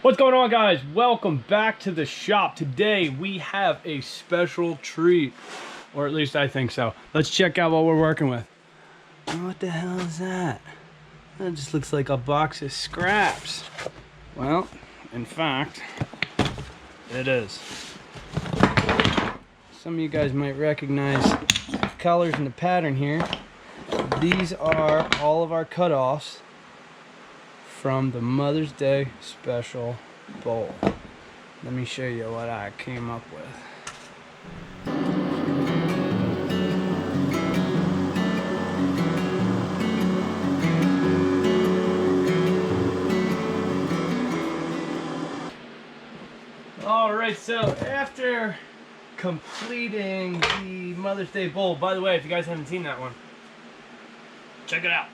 What's going on, guys? Welcome back to the shop. Today we have a special treat, or at least I think so. Let's check out what we're working with. What the hell is that? That just looks like a box of scraps. Well, in fact, it is. Some of you guys might recognize the colors and the pattern here. These are all of our cutoffs from the Mother's Day special bowl. Let me show you what I came up with. Alright, so after completing the Mother's Day bowl, by the way, if you guys haven't seen that one, check it out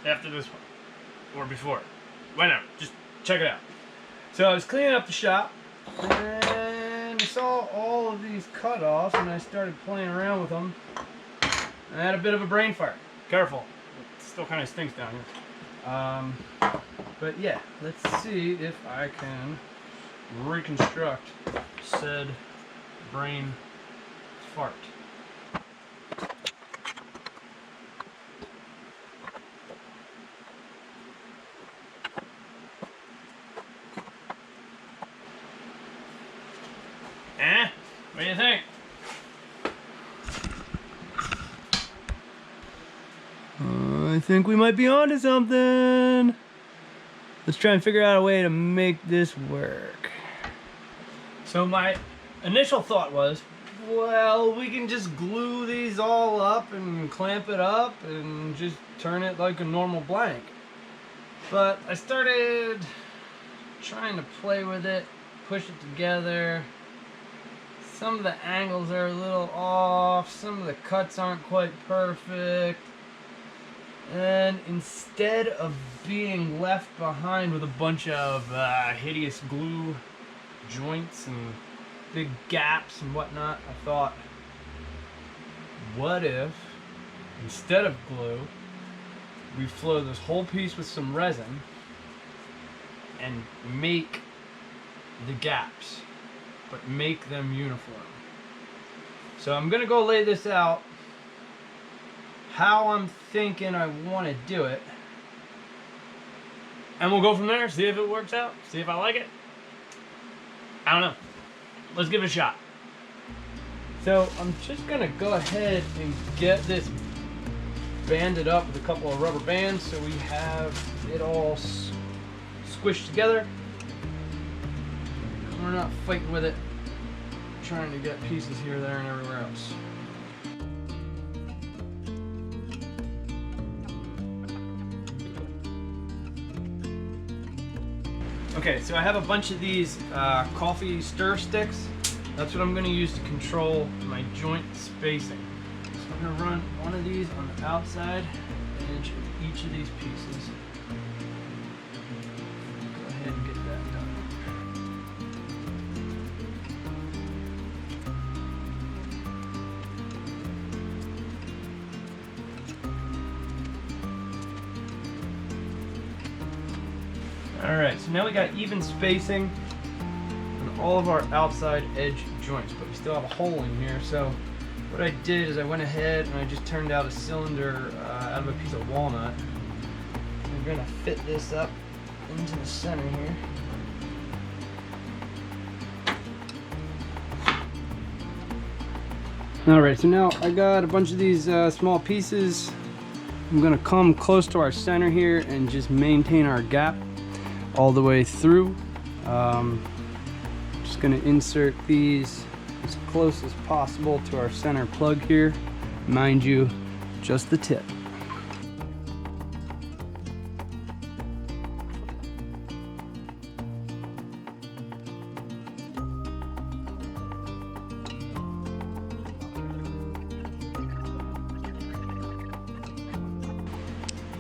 after this one. Or before. Whenever. Just check it out. So I was cleaning up the shop and I saw all of these cutoffs and I started playing around with them. And I had a bit of a brain fart. Careful. It still kind of stinks down here. But yeah, let's see if I can reconstruct said brain fart. What do you think? I think we might be onto something. Let's try and figure out a way to make this work. So my initial thought was, well, we can just glue these all up and clamp it up and just turn it like a normal blank. But I started trying to play with it, push it together. Some of the angles are a little off, some of the cuts aren't quite perfect, and instead of being left behind with a bunch of hideous glue joints and big gaps and whatnot, I thought, what if instead of glue we flow this whole piece with some resin and make the gaps, but make them uniform. So I'm gonna go lay this out how I'm thinking I want to do it, and we'll go from there, see if it works out, see if I like it. I don't know. Let's give it a shot. So I'm just gonna go ahead and get this banded up with a couple of rubber bands so we have it all squished together. We're not fighting with it, trying to get pieces here, there, and everywhere else. Okay, so I have a bunch of these coffee stir sticks. That's what I'm going to use to control my joint spacing. So I'm going to run one of these on the outside edge of each of these pieces. Go ahead and get that done. Alright, so now we got even spacing on all of our outside edge joints, but we still have a hole in here. So what I did is I went ahead and I just turned out a cylinder out of a piece of walnut. We're going to fit this up into the center here. Alright, so now I got a bunch of these small pieces. I'm going to come close to our center here and just maintain our gap all the way through. Just going to insert these as close as possible to our center plug here. Mind you, just the tip.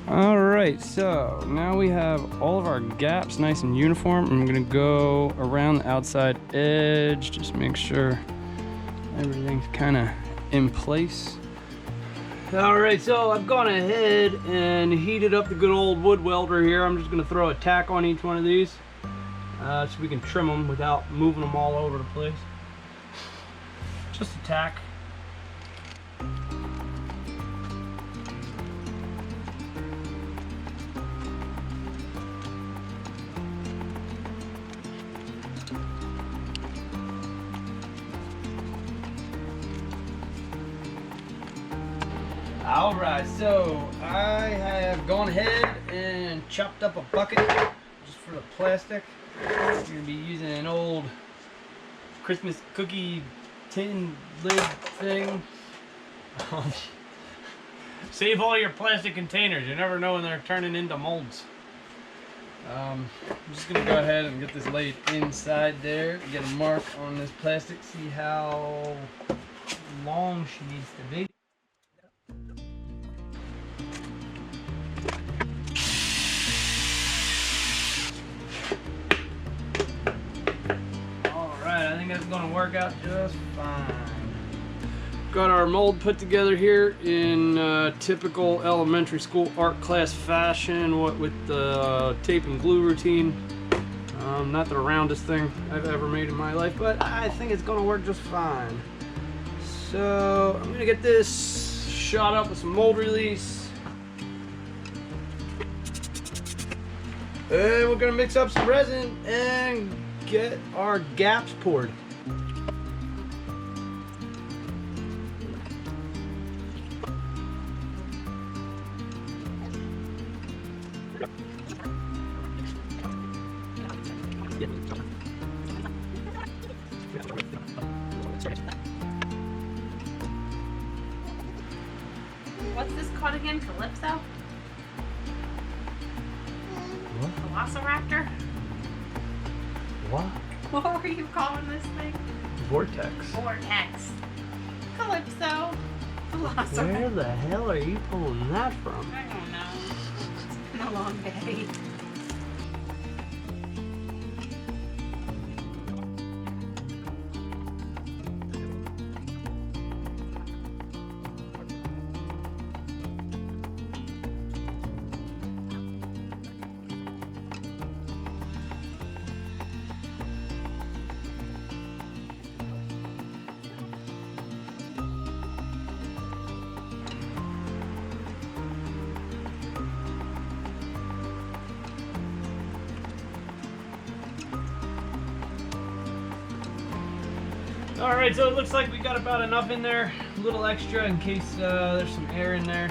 Alright, so now we have all of our gaps nice and uniform. I'm going to go around the outside edge, just make sure everything's kind of in place. Alright, so I've gone ahead and heated up the good old wood welder here. I'm just going to throw a tack on each one of these. so we can trim them without moving them all over the place. Just a tack. Alright, so I have gone ahead and chopped up a bucket just for the plastic. We're going to be using an old Christmas cookie tin lid thing. Save all your plastic containers. You never know when they're turning into molds. I'm just going to go ahead and get this laid inside there. Get a mark on this plastic. See how long she needs to be. I think that's going to work out just fine. Got our mold put together here in typical elementary school art class fashion, what with the tape and glue routine. Not the roundest thing I've ever made in my life, but I think it's going to work just fine. So I'm going to get this shot up with some mold release. And we're going to mix up some resin and get our gaps poured. What's this called again? Calypso? What? Velociraptor? What? What were you calling this thing? Vortex. Vortex. Calypso. Velociraptor. Where the hell are you pulling that from? I don't know. It's been a long day. Alright, so it looks like we got about enough in there, a little extra in case there's some air in there.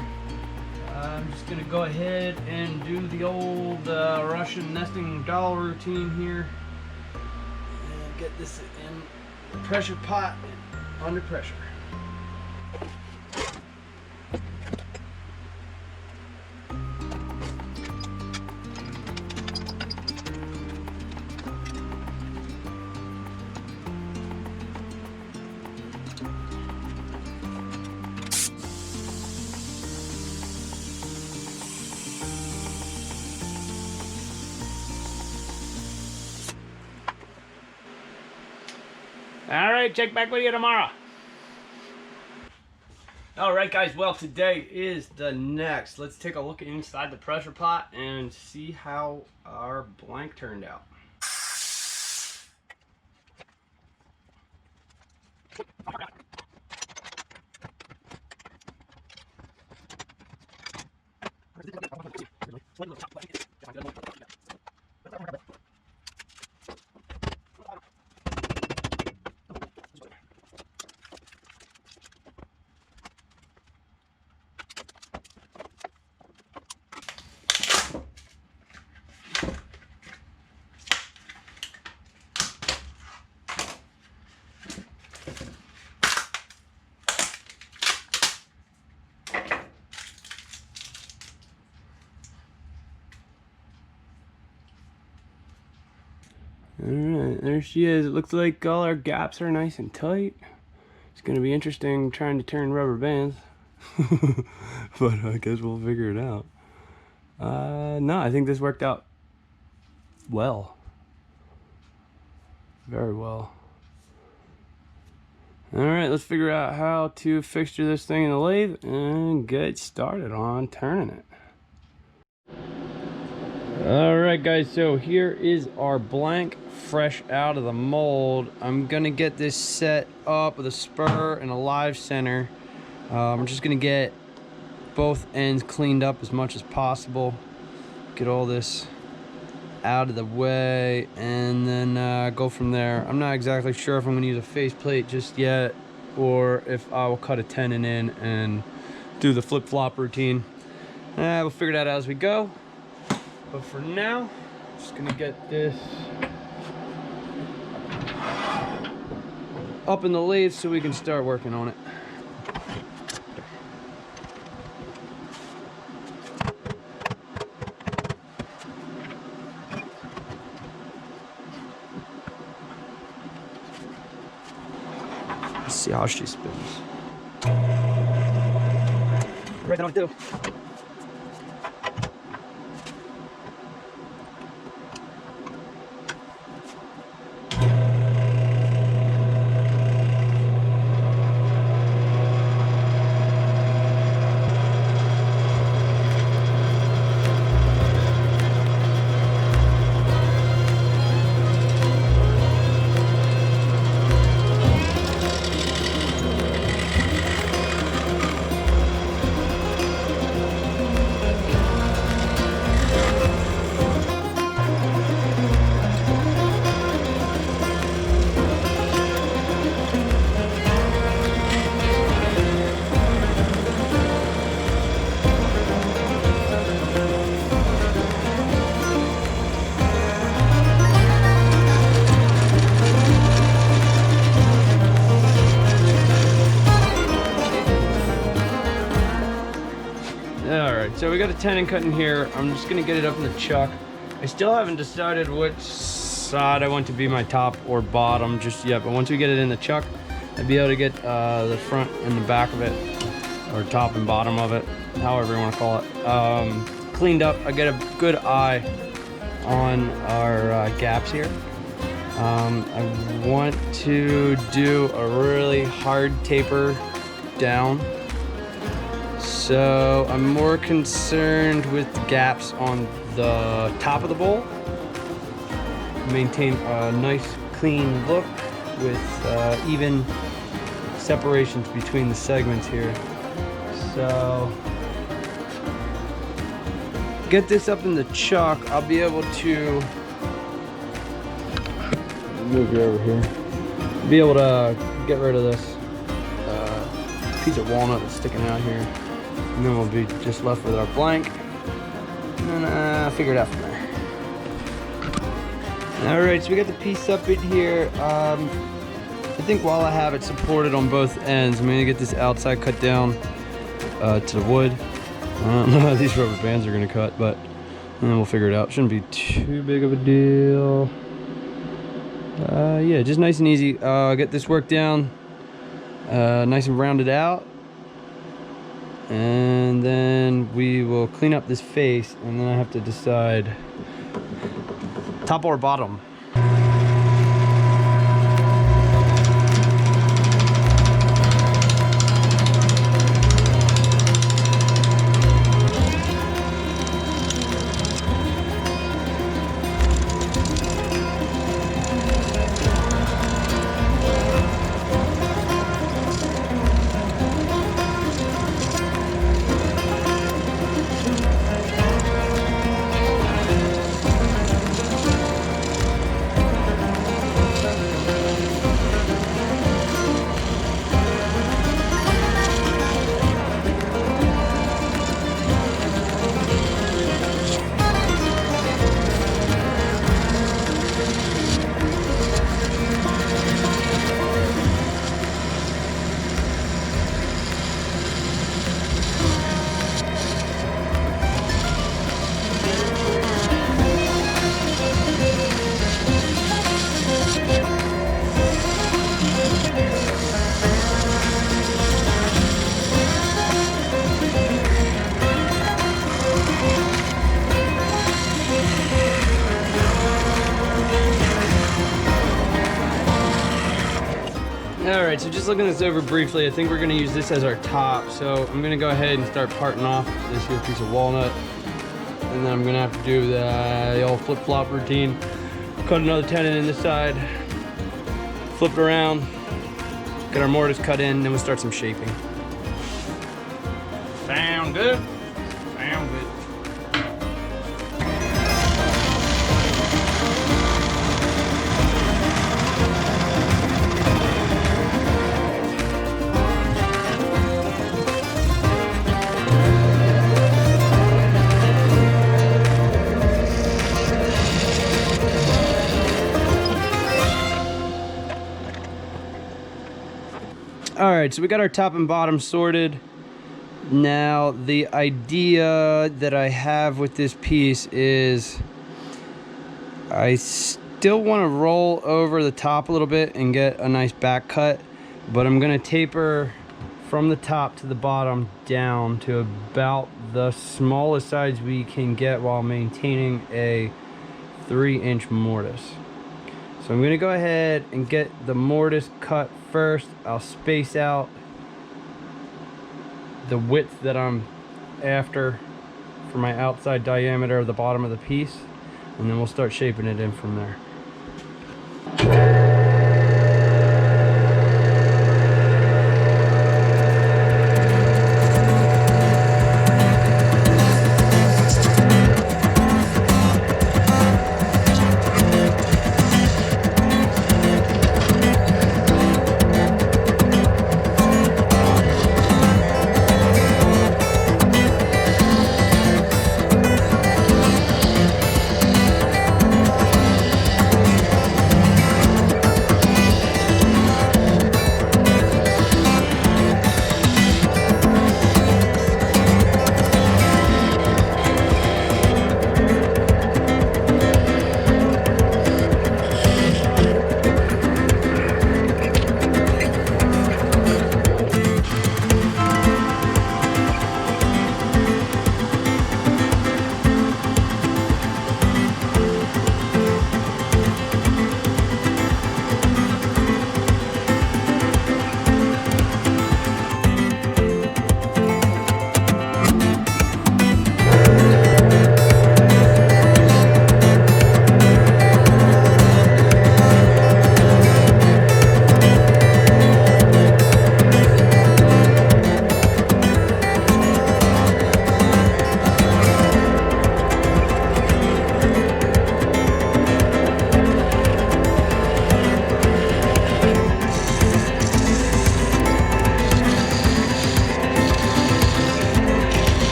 I'm just going to go ahead and do the old Russian nesting doll routine here. And get this in the pressure pot under pressure. Alright, check back with you tomorrow. Alright guys, well today is the next. Let's take a look inside the pressure pot and see how our blank turned out. Alright, there she is. It looks like all our gaps are nice and tight. It's going to be interesting trying to turn rubber bands. But I guess we'll figure it out. No, I think this worked out well. Very well. Alright, let's figure out how to fixture this thing in the lathe and get started on turning it. All right, guys, so here is our blank fresh out of the mold. I'm gonna get this set up with a spur and a live center. I'm just gonna get both ends cleaned up as much as possible, get all this out of the way, and then go from there. I'm not exactly sure if I'm gonna use a faceplate just yet or if I will cut a tenon in and do the flip-flop routine. We'll figure that out as we go. But for now, I'm just gonna get this up in the lathe so we can start working on it. Let's see how she spins. Right, I don't do. So we got a tenon cut in here. I'm just gonna get it up in the chuck. I still haven't decided which side I want to be my top or bottom just yet, but once we get it in the chuck, I'd be able to get the front and the back of it, or top and bottom of it, however you want to call it, cleaned up. I get a good eye on our gaps here. I want to do a really hard taper down. So I'm more concerned with the gaps on the top of the bowl. Maintain a nice clean look with even separations between the segments here. So get this up in the chuck, I'll be able to move you over here. Be able to get rid of this piece of walnut that's sticking out here. And then we'll be just left with our blank. And then figure it out from there. Alright, so we got the piece up in here. I think while I have it supported on both ends, I'm gonna get this outside cut down to the wood. I don't know how these rubber bands are gonna cut, but then we'll figure it out. Shouldn't be too big of a deal. Yeah, just nice and easy. Get this work down nice and rounded out. And then we will clean up this face, and then I have to decide top or bottom. Alright, so just looking this over briefly, I think we're going to use this as our top. So I'm going to go ahead and start parting off this here piece of walnut. and then I'm gonna have to do the old flip-flop routine. Cut another tenon in this side, flip it around, get our mortise cut in, then we'll start some shaping. Sound good? Sound good. All right, so we got our top and bottom sorted. Now, the idea that I have with this piece is I still want to roll over the top a little bit and get a nice back cut, but I'm going to taper from the top to the bottom down to about the smallest size we can get while maintaining a 3-inch mortise. So I'm going to go ahead and get the mortise cut first. I'll space out the width that I'm after for my outside diameter of the bottom of the piece, and then we'll start shaping it in from there.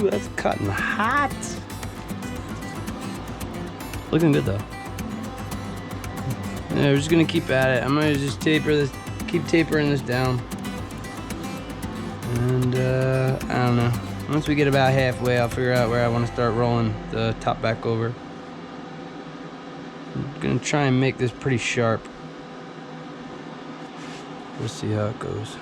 That's cutting hot. Looking good though. Yeah, we're just gonna keep at it. I'm gonna just taper this, keep tapering this down. And I don't know. Once we get about halfway, I'll figure out where I want to start rolling the top back over. I'm gonna try and make this pretty sharp. We'll see how it goes.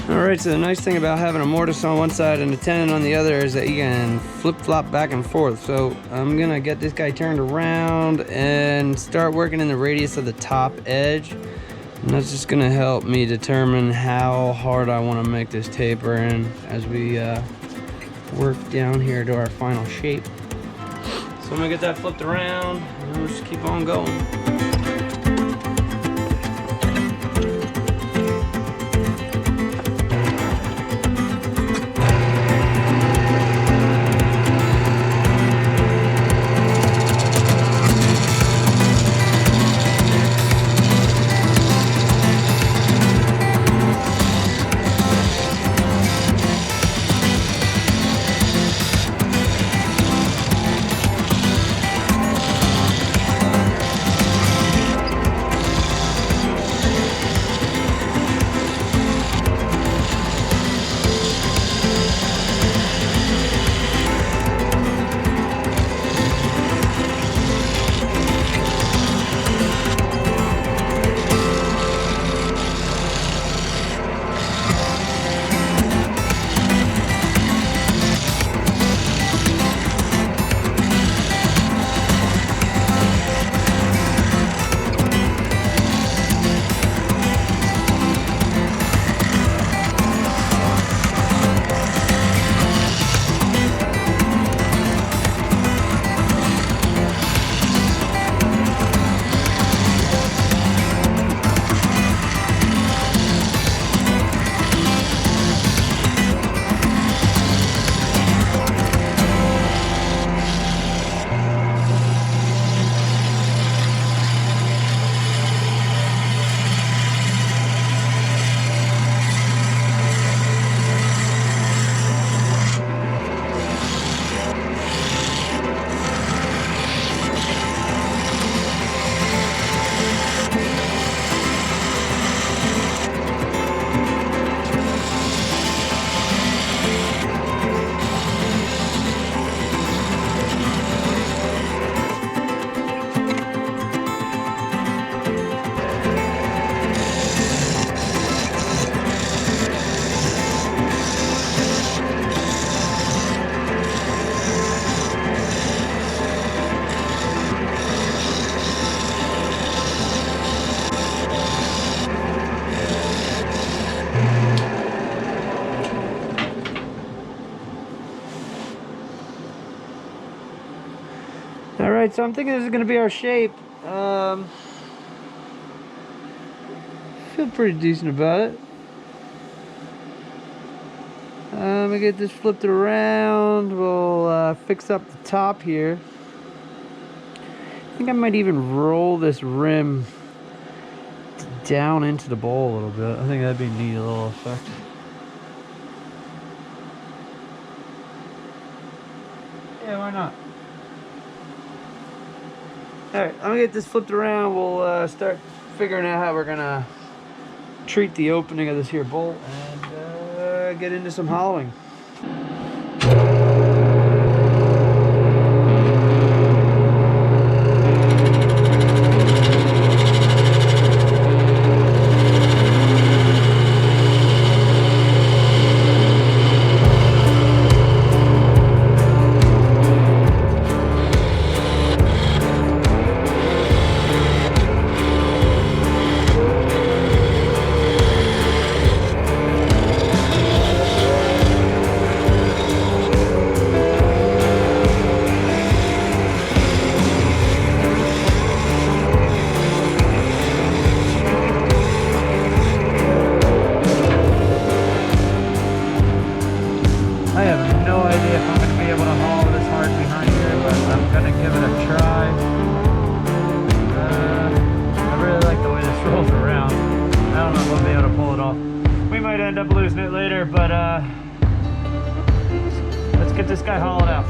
Alright, so the nice thing about having a mortise on one side and a tenon on the other is that you can flip-flop back and forth. So I'm gonna get this guy turned around and start working in the radius of the top edge. And that's just gonna help me determine how hard I want to make this taper in as we work down here to our final shape. So I'm gonna get that flipped around and we'll just keep on going. Alright, so I'm thinking this is going to be our shape. Feel pretty decent about it. We get this flipped around. We'll fix up the top here. I think I might even roll this rim down into the bowl a little bit. I think that'd be a neat little effect. Yeah, why not? Alright, I'm gonna get this flipped around. We'll start figuring out how we're gonna treat the opening of this here bolt and get into some hollowing. Let's get this guy hollowed out.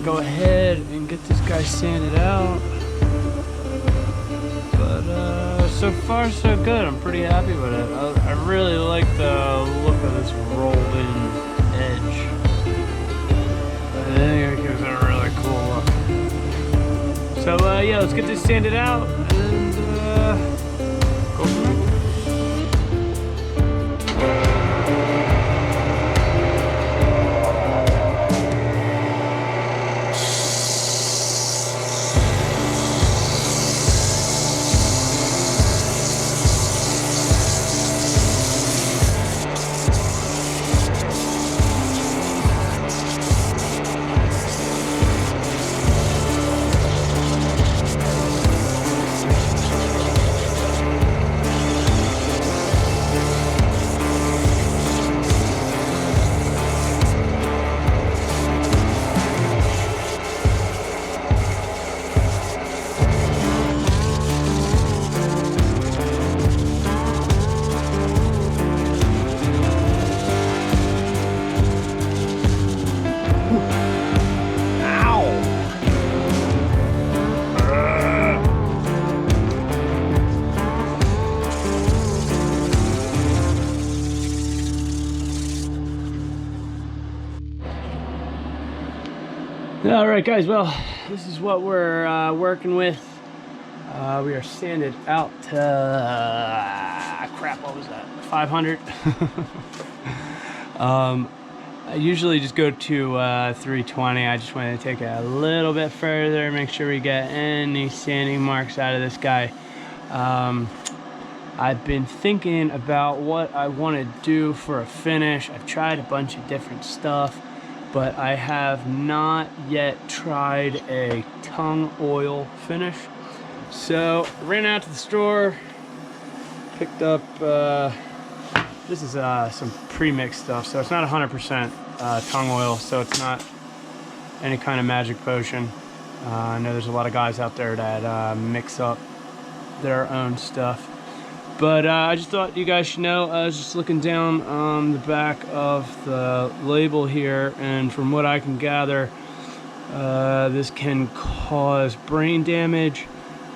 Go ahead and get this guy sanded out, but so far so good. I'm pretty happy with it. I really like the look of this rolled in edge. I think it gives it a really cool look. So yeah, let's get this sanded out and go from there. All right, guys, well, this is what we're working with. We are sanded out to, crap, what was that, 500? I usually just go to 320. I just wanted to take it a little bit further, make sure we get any sanding marks out of this guy. I've been thinking about what I want to do for a finish. I've tried a bunch of different stuff, but I have not yet tried a tung oil finish. So ran out to the store, picked up this is some pre-mixed stuff, so it's not 100% tung oil, so it's not any kind of magic potion. I know there's a lot of guys out there that mix up their own stuff, but I just thought you guys should know. I was just looking down on the back of the label here, and from what I can gather, this can cause brain damage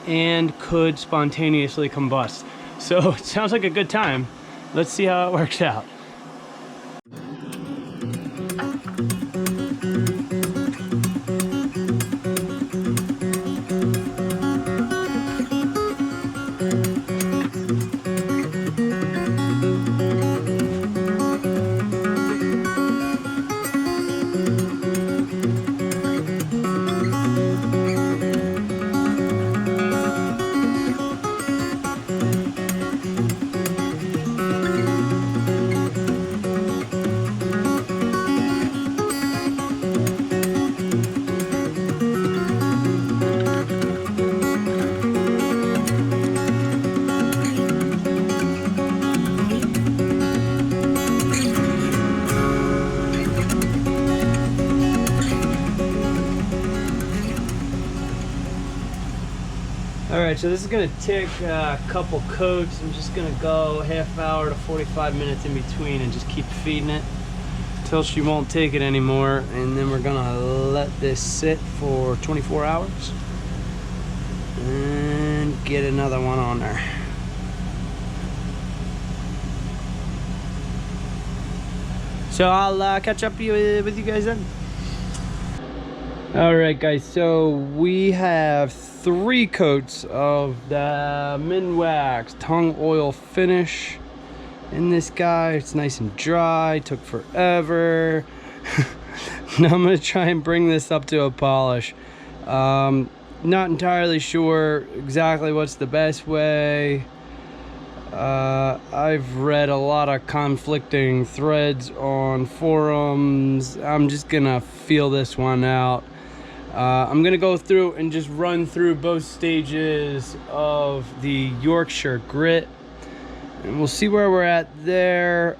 and could spontaneously combust. So it sounds like a good time. Let's see how it works out. Alright, so this is going to take a couple coats. I'm just going to go half hour to 45 minutes in between and just keep feeding it until she won't take it anymore. And then we're going to let this sit for 24 hours and get another one on there. So I'll catch up with you guys then. Alright guys, so we have 3 coats of the Minwax tung oil finish in this guy. It's nice and dry, took forever. Now I'm gonna try and bring this up to a polish. Not entirely sure exactly what's the best way. I've read a lot of conflicting threads on forums. I'm just gonna feel this one out. I'm gonna go through and just run through both stages of the Yorkshire grit, and we'll see where we're at there.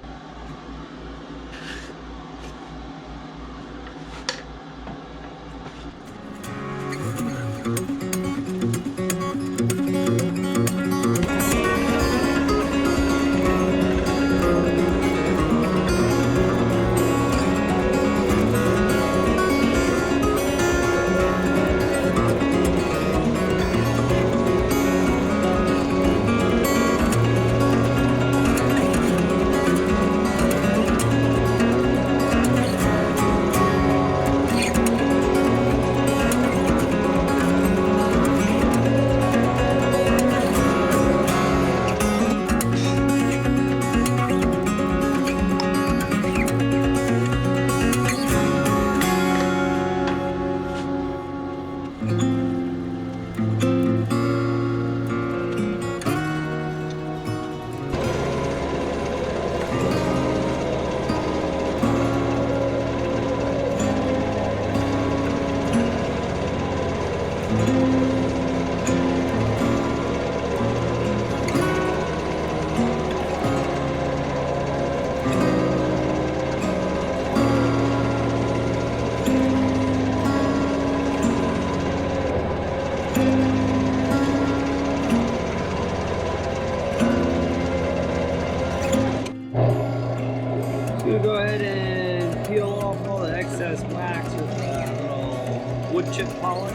Go ahead and peel off all the excess wax with a little wood chip polish.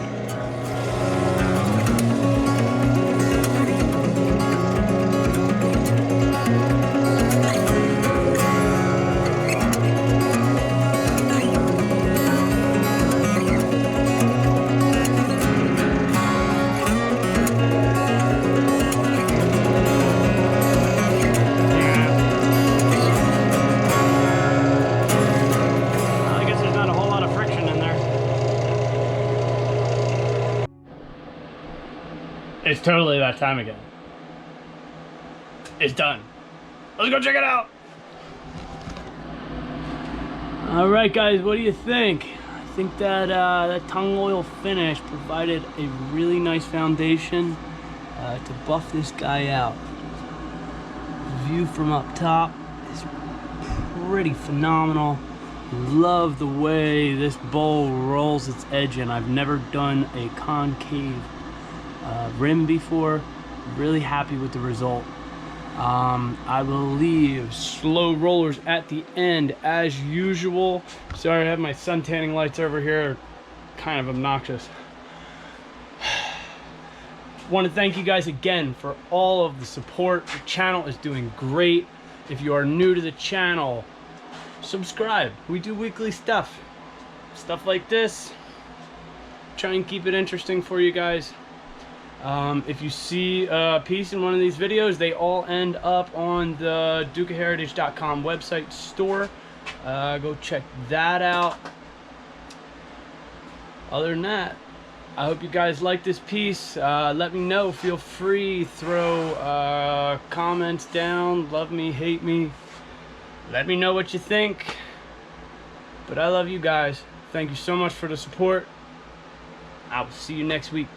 totally that time again. It's done. Let's go check it out. All right, guys, what do you think? I think that that tung oil finish provided a really nice foundation to buff this guy out. View from up top is pretty phenomenal. Love the way this bowl rolls its edge in. I've never done a concave rim before. Really happy with the result. I will leave slow rollers at the end as usual. Sorry, I have my sun tanning lights over here, kind of obnoxious. Want to thank you guys again for all of the support. The channel is doing great. If you are new to the channel, subscribe. We do weekly stuff like this. Try and keep it interesting for you guys. If you see a piece in one of these videos, they all end up on the ducaheritage.com website store. Go check that out. Other than that, I hope you guys like this piece. Let me know. Feel free, throw comments down. Love me, hate me. Let me know what you think. But I love you guys. Thank you so much for the support. I will see you next week.